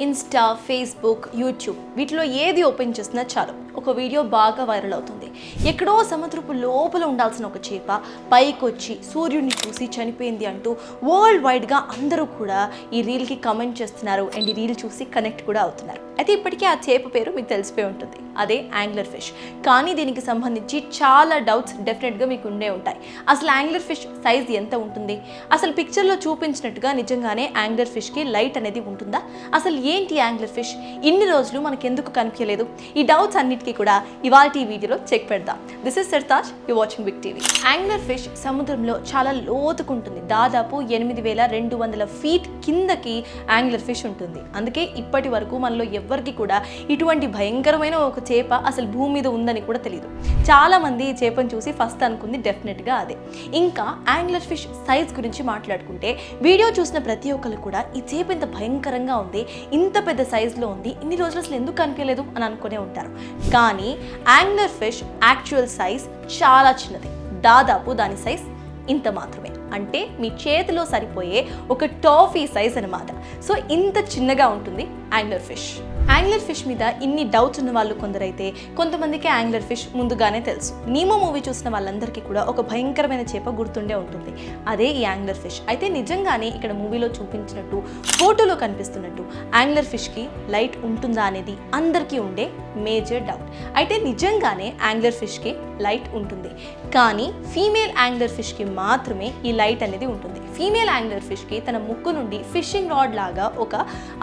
Insta, Facebook, YouTube వీటిలో ఏది open చేసినా చాలు ఒక వీడియో బాగా వైరల్ అవుతుంది. ఎక్కడో సముద్రపు లోపల ఉండాల్సిన ఒక చేప పైకొచ్చి సూర్యుడిని చూసి చనిపోయింది అంటూ వరల్డ్ వైడ్గా అందరూ కూడా ఈ రీల్కి కమెంట్ చేస్తున్నారు అండ్ ఈ రీల్ చూసి కనెక్ట్ కూడా అవుతున్నారు. అయితే ఇప్పటికీ ఆ చేప పేరు మీకు తెలిసిపోయి ఉంటుంది, అదే యాంగ్లర్ ఫిష్. కానీ దీనికి సంబంధించి చాలా డౌట్స్ డెఫినెట్గా మీకు ఉండే ఉంటాయి. అసలు యాంగ్లర్ ఫిష్ సైజ్ ఎంత ఉంటుంది? అసలు పిక్చర్లో చూపించినట్టుగా నిజంగానే యాంగ్లర్ ఫిష్కి లైట్ అనేది ఉంటుందా? అసలు ఏంటి యాంగ్లర్ ఫిష్? ఇన్ని రోజులు మనకెందుకు కనిపించలేదు? ఈ డౌట్స్ అన్నిటికీ కూడా ఇవాళ ఈ వీడియోలో చెక్ పెడదాం. This is Sartaj, you watching big TV. Angler fish సముద్రంలో చాలా లోతుకుంటుంది. దాదాపు 8200 ఫీట్ కిందకి యాంగ్లర్ ఫిష్ ఉంటుంది. అందుకే ఇప్పటి వరకు మనలో ఎవ్వరికి కూడా ఇటువంటి భయంకరమైన ఒక చేప అసలు భూమి మీద ఉందని కూడా తెలియదు. చాలా మంది ఈ చేపను చూసి ఫస్ట్ అనుకుంది డెఫినెట్గా అదే. ఇంకా యాంగ్లర్ ఫిష్ సైజ్ గురించి మాట్లాడుకుంటే వీడియో చూసిన ప్రతి ఒక్కరు కూడా ఈ చేప ఇంత భయంకరంగా ఉంది, ఇంత పెద్ద సైజులో ఉంది, ఇన్ని రోజులు అసలు ఎందుకు కనిపించలేదు అని అనుకునే ఉంటారు. కానీ యాంగ్లర్ ఫిష్ యాక్చువల్ సైజ్ చాలా చిన్నది. దాదాపు దాని సైజ్ ఇంత మాత్రమే, అంటే మీ చేతిలో సరిపోయే ఒక టాఫీ సైజ్ అనమాట. సో ఇంత చిన్నగా ఉంటుంది యాంగ్లర్ ఫిష్. యాంగ్లర్ ఫిష్ మీద ఇన్ని డౌట్స్ ఉన్న వాళ్ళు కొందరైతే, కొంతమందికి యాంగ్లర్ ఫిష్ ముందుగానే తెలుసు. నీమో మూవీ చూసిన వాళ్ళందరికీ కూడా ఒక భయంకరమైన చేప గుర్తుండే ఉంటుంది, అదే ఈ యాంగ్లర్ ఫిష్. అయితే నిజంగానే ఇక్కడ మూవీలో చూపించినట్టు, ఫోటోలో కనిపిస్తున్నట్టు యాంగ్లర్ ఫిష్కి లైట్ ఉంటుందా అనేది అందరికీ ఉండే మేజర్ డౌట్. అయితే నిజంగానే యాంగ్లర్ ఫిష్కి లైట్ ఉంటుంది, కానీ ఫీమేల్ యాంగ్లర్ ఫిష్కి మాత్రమే ఈ లైట్ అనేది ఉంటుంది. ఫీమేల్ యాంగ్లర్ ఫిష్కి తన ముక్కు నుండి ఫిషింగ్ రాడ్ లాగా ఒక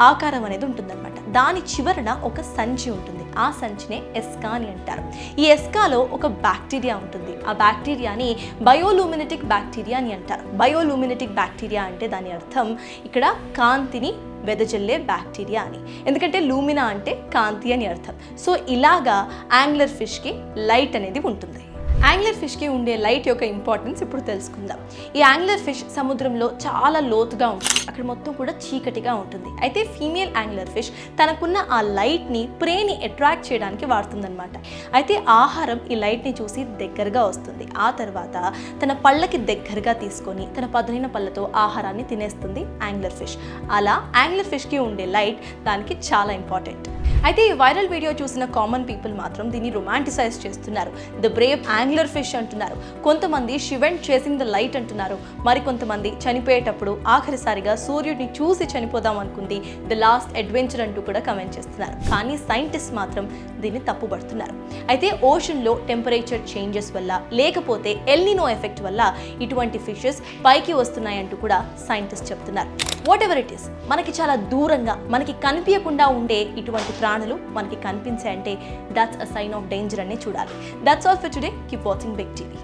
ఆకారం అనేది ఉంటుందన్నమాట. దాని చివరన ఒక సంచి ఉంటుంది, ఆ సంచినే ఎస్కా అని అంటారు. ఈ ఎస్కాలో ఒక బ్యాక్టీరియా ఉంటుంది. ఆ బ్యాక్టీరియాని బయోలూమినెటిక్ బ్యాక్టీరియా అని అంటారు. బయోలూమినెటిక్ బ్యాక్టీరియా అంటే దాని అర్థం ఇక్కడ కాంతిని వెదజల్లే బ్యాక్టీరియా అని, ఎందుకంటే లూమినా అంటే కాంతి అని అర్థం. సో ఇలాగా యాంగ్లర్ ఫిష్కి లైట్ అనేది ఉంటుంది. యాంగ్లర్ ఫిష్కి ఉండే లైట్ యొక్క ఇంపార్టెన్స్ ఇప్పుడు తెలుసుకుందాం. ఈ యాంగ్లర్ ఫిష్ సముద్రంలో చాలా లోతుగా ఉంటుంది, అక్కడ మొత్తం కూడా చీకటిగా ఉంటుంది. అయితే ఫీమేల్ యాంగ్లర్ ఫిష్ తనకున్న ఆ లైట్ని ప్రేని అట్రాక్ట్ చేయడానికి వాడుతుందన్నమాట. అయితే ఆహారం ఈ లైట్ని చూసి దగ్గరగా వస్తుంది. ఆ తర్వాత తన పళ్ళకి దగ్గరగా తీసుకొని తన పదునైన పళ్ళతో ఆహారాన్ని తినేస్తుంది యాంగ్లర్ ఫిష్. అలా యాంగ్లర్ ఫిష్కి ఉండే లైట్ దానికి చాలా ఇంపార్టెంట్. అయితే ఈ వైరల్ వీడియో చూసిన కామన్ పీపుల్ మాత్రం దీన్ని రొమాంటిసైజ్ చేస్తున్నారు. ద బ్రేవ్ యాంగ్లర్ ఫిష్ అంటున్నారు. కొంతమంది షివెంట్ చేసింగ్ ద లైట్ అంటున్నారు. మరికొంతమంది చనిపోయేటప్పుడు ఆఖరిసారిగా సూర్యుడిని చూసి చనిపోదాం అనుకుంది, ద లాస్ట్ అడ్వెంచర్ అంటూ కూడా కమెంట్ చేస్తున్నారు. కానీ సైంటిస్ట్ మాత్రం దీన్ని తప్పుపడుతున్నారు. అయితే ఓషన్లో టెంపరేచర్ చేంజెస్ వల్ల, లేకపోతే ఎల్నినో ఎఫెక్ట్ వల్ల ఇటువంటి ఫిషెస్ పైకి వస్తున్నాయంటూ కూడా సైంటిస్ట్ చెప్తున్నారు. వాట్ ఎవర్ ఇట్ ఈస్, మనకి చాలా దూరంగా మనకి కనిపించకుండా ఉండే ఇటువంటి ప్రాణులు మనకి కనిపించాయంటే that's a sign of danger అనే చూడాలి. That's all for today. Keep watching big TV.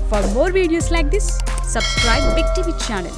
For more videos like this, subscribe Big TV channel.